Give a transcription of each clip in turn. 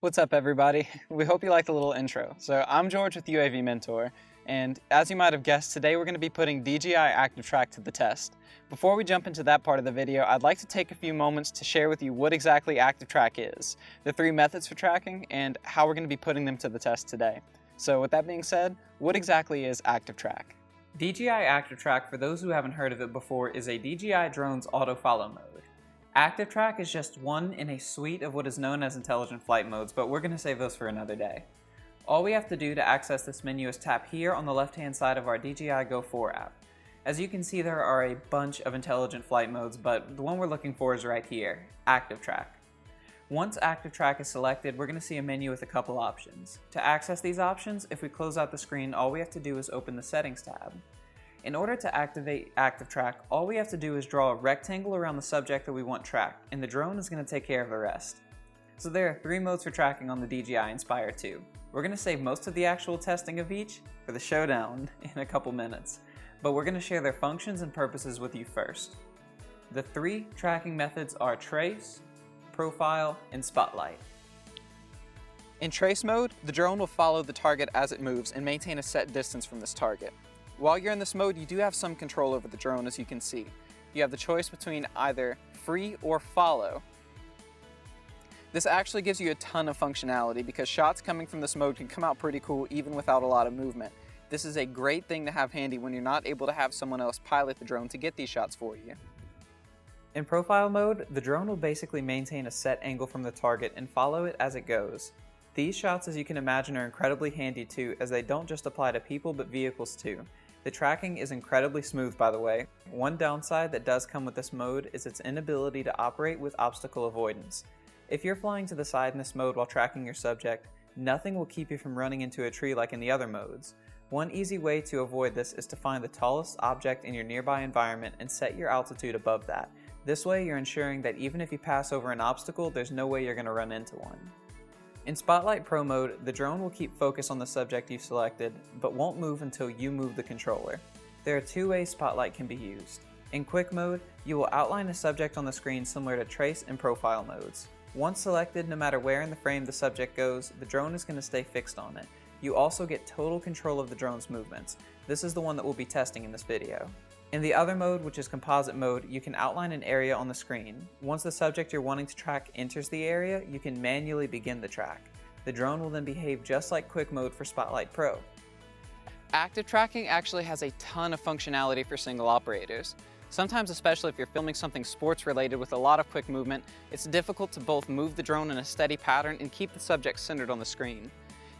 What's up, everybody? We hope you liked the little intro. So I'm George with UAV Mentor, and as you might have guessed, today we're going to be putting DJI Active Track to the test. Before we jump into that part of the video, I'd like to take a few moments to share with you what exactly Active Track is, the 3 methods for tracking, and how we're going to be putting them to the test today. So with that being said, what exactly is Active Track? DJI Active Track, for those who haven't heard of it before, is a DJI drone's auto-follow mode. Active Track is just one in a suite of what is known as intelligent flight modes, but we're going to save those for another day. All we have to do to access this menu is tap here on the left-hand side of our DJI Go 4 app. As you can see, there are a bunch of intelligent flight modes, but the one we're looking for is right here, Active Track. Once Active Track is selected, we're going to see a menu with a couple options. To access these options, if we close out the screen, all we have to do is open the Settings tab. In order to activate Active Track, all we have to do is draw a rectangle around the subject that we want tracked, and the drone is going to take care of the rest. So there are 3 modes for tracking on the DJI Inspire 2. We're going to save most of the actual testing of each for the showdown in a couple minutes, but we're going to share their functions and purposes with you first. The 3 tracking methods are Trace, Profile, and Spotlight. In Trace mode, the drone will follow the target as it moves and maintain a set distance from this target. While you're in this mode, you do have some control over the drone, as you can see. You have the choice between either free or follow. This actually gives you a ton of functionality because shots coming from this mode can come out pretty cool even without a lot of movement. This is a great thing to have handy when you're not able to have someone else pilot the drone to get these shots for you. In Profile mode, the drone will basically maintain a set angle from the target and follow it as it goes. These shots, as you can imagine, are incredibly handy too, as they don't just apply to people but vehicles too. The tracking is incredibly smooth, by the way. One downside that does come with this mode is its inability to operate with obstacle avoidance. If you're flying to the side in this mode while tracking your subject, nothing will keep you from running into a tree like in the other modes. One easy way to avoid this is to find the tallest object in your nearby environment and set your altitude above that. This way you're ensuring that even if you pass over an obstacle, there's no way you're going to run into one. In Spotlight Pro mode, the drone will keep focus on the subject you've selected, but won't move until you move the controller. There are 2 ways Spotlight can be used. In Quick mode, you will outline a subject on the screen similar to Trace and Profile modes. Once selected, no matter where in the frame the subject goes, the drone is going to stay fixed on it. You also get total control of the drone's movements. This is the one that we'll be testing in this video. In the other mode, which is Composite mode, you can outline an area on the screen. Once the subject you're wanting to track enters the area, you can manually begin the track. The drone will then behave just like Quick mode for Spotlight Pro. Active tracking actually has a ton of functionality for single operators. Sometimes, especially if you're filming something sports related with a lot of quick movement, it's difficult to both move the drone in a steady pattern and keep the subject centered on the screen.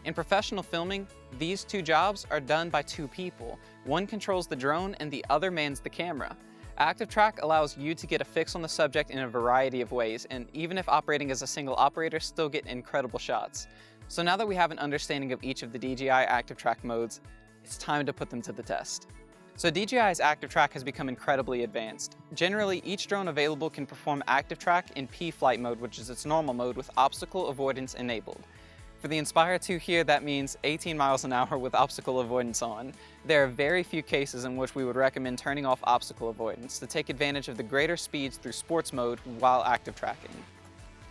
In professional filming, these 2 jobs are done by 2 people. One controls the drone and the other mans the camera. Active Track allows you to get a fix on the subject in a variety of ways, and even if operating as a single operator, still get incredible shots. So now that we have an understanding of each of the DJI Active Track modes, it's time to put them to the test. So DJI's Active Track has become incredibly advanced. Generally, each drone available can perform Active Track in P flight mode, which is its normal mode with obstacle avoidance enabled. For the Inspire 2 here, that means 18 miles an hour with obstacle avoidance on. There are very few cases in which we would recommend turning off obstacle avoidance to take advantage of the greater speeds through sports mode while active tracking.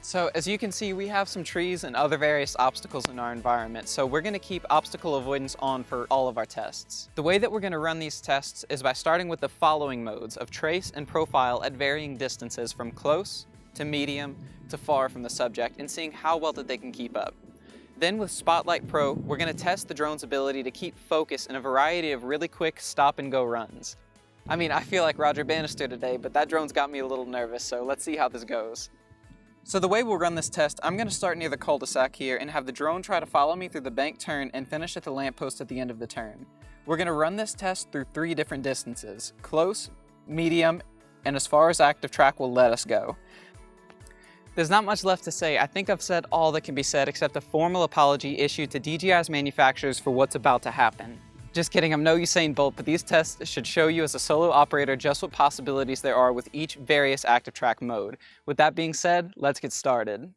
So as you can see, we have some trees and other various obstacles in our environment, so we're going to keep obstacle avoidance on for all of our tests. The way that we're going to run these tests is by starting with the following modes of Trace and Profile at varying distances from close to medium to far from the subject and seeing how well that they can keep up. Then with Spotlight Pro, we're going to test the drone's ability to keep focus in a variety of really quick stop-and-go runs. I mean, I feel like Roger Bannister today, but that drone's got me a little nervous, so let's see how this goes. So the way we'll run this test, I'm going to start near the cul-de-sac here and have the drone try to follow me through the bank turn and finish at the lamppost at the end of the turn. We're going to run this test through 3 different distances: close, medium, and as far as Active Track will let us go. There's not much left to say. I think I've said all that can be said except a formal apology issued to DJI's manufacturers for what's about to happen. Just kidding, I'm no Usain Bolt, but these tests should show you as a solo operator just what possibilities there are with each various Active Track mode. With that being said, let's get started.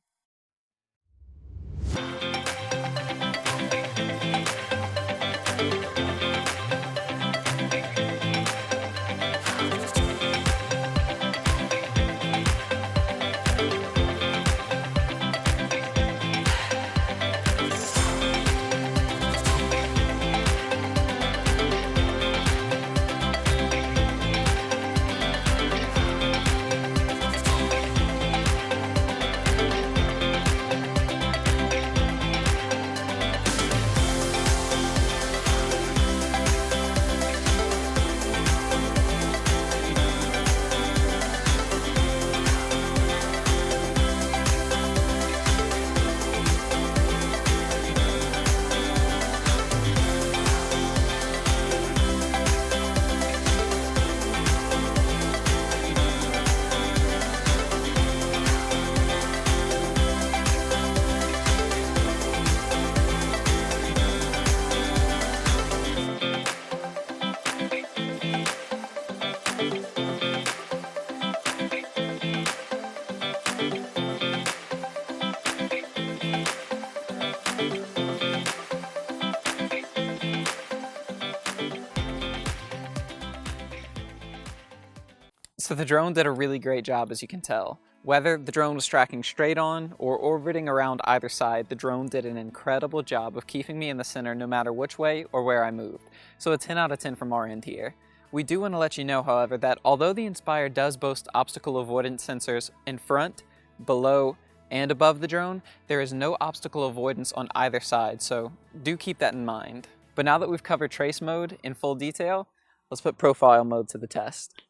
So the drone did a really great job, as you can tell. Whether the drone was tracking straight on or orbiting around either side, the drone did an incredible job of keeping me in the center no matter which way or where I moved. So a 10 out of 10 from our end here. We do want to let you know, however, that although the Inspire does boast obstacle avoidance sensors in front, below, and above the drone, there is no obstacle avoidance on either side, so do keep that in mind. But now that we've covered trace mode in full detail, let's put profile mode to the test.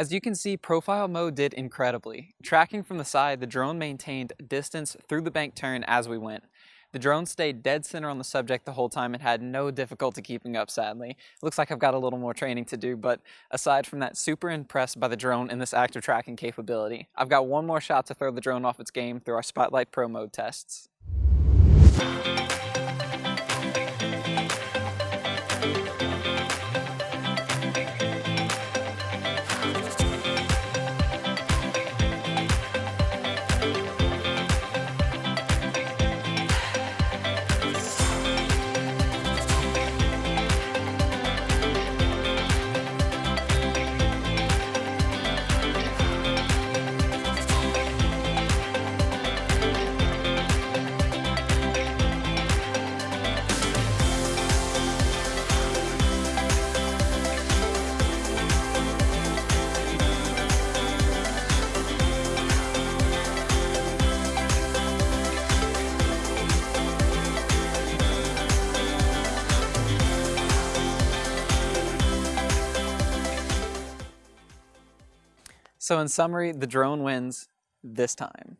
As you can see, profile mode did incredibly. Tracking from the side, the drone maintained distance through the bank turn as we went. The drone stayed dead center on the subject the whole time and had no difficulty keeping up, sadly. Looks like I've got a little more training to do, but aside from that, super impressed by the drone and this active tracking capability. I've got one more shot to throw the drone off its game through our Spotlight Pro mode tests. So in summary, the drone wins this time.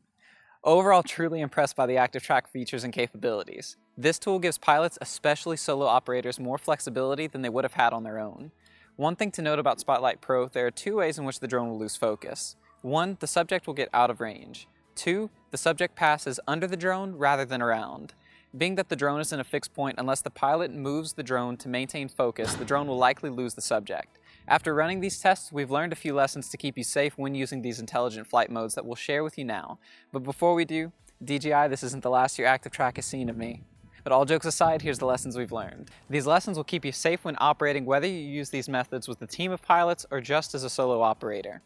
Overall, truly impressed by the Active Track features and capabilities. This tool gives pilots, especially solo operators, more flexibility than they would have had on their own. One thing to note about Spotlight Pro, there are two ways in which the drone will lose focus. One, the subject will get out of range. Two, the subject passes under the drone rather than around. Being that the drone is in a fixed point, unless the pilot moves the drone to maintain focus, the drone will likely lose the subject. After running these tests, we've learned a few lessons to keep you safe when using these intelligent flight modes that we'll share with you now. But before we do, DJI, this isn't the last your Active Track has seen of me. But all jokes aside, here's the lessons we've learned. These lessons will keep you safe when operating, whether you use these methods with a team of pilots or just as a solo operator.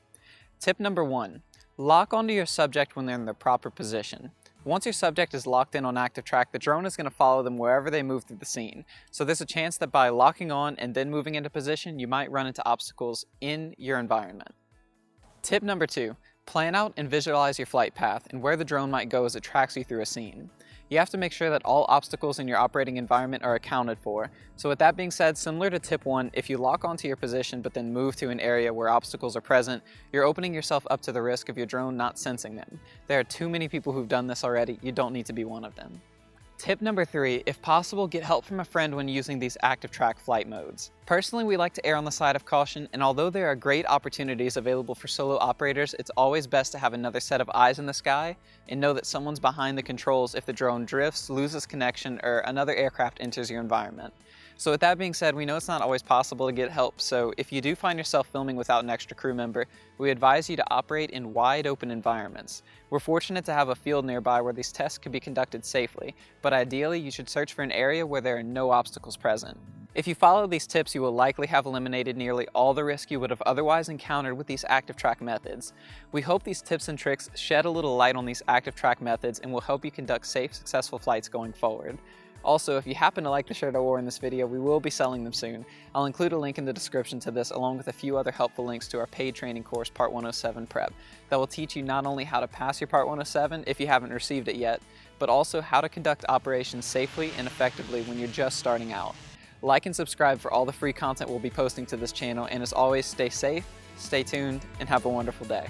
Tip number 1, lock onto your subject when they're in their proper position. Once your subject is locked in on Active Track, the drone is going to follow them wherever they move through the scene. So there's a chance that by locking on and then moving into position, you might run into obstacles in your environment. Tip number 2, plan out and visualize your flight path and where the drone might go as it tracks you through a scene. You have to make sure that all obstacles in your operating environment are accounted for. So with that being said, similar to tip 1, if you lock onto your position but then move to an area where obstacles are present, you're opening yourself up to the risk of your drone not sensing them. There are too many people who've done this already, you don't need to be one of them. Tip number 3, if possible, get help from a friend when using these Active Track flight modes. Personally, we like to err on the side of caution, and although there are great opportunities available for solo operators, it's always best to have another set of eyes in the sky and know that someone's behind the controls if the drone drifts, loses connection, or another aircraft enters your environment. So with that being said, we know it's not always possible to get help, so if you do find yourself filming without an extra crew member, we advise you to operate in wide open environments. We're fortunate to have a field nearby where these tests can be conducted safely, but ideally you should search for an area where there are no obstacles present. If you follow these tips, you will likely have eliminated nearly all the risk you would have otherwise encountered with these active track methods. We hope these tips and tricks shed a little light on these active track methods and will help you conduct safe, successful flights going forward. Also, if you happen to like the shirt I wore in this video, we will be selling them soon. I'll include a link in the description to this along with a few other helpful links to our paid training course, Part 107 Prep, that will teach you not only how to pass your Part 107 if you haven't received it yet, but also how to conduct operations safely and effectively when you're just starting out. Like and subscribe for all the free content we'll be posting to this channel, and as always, stay safe, stay tuned, and have a wonderful day.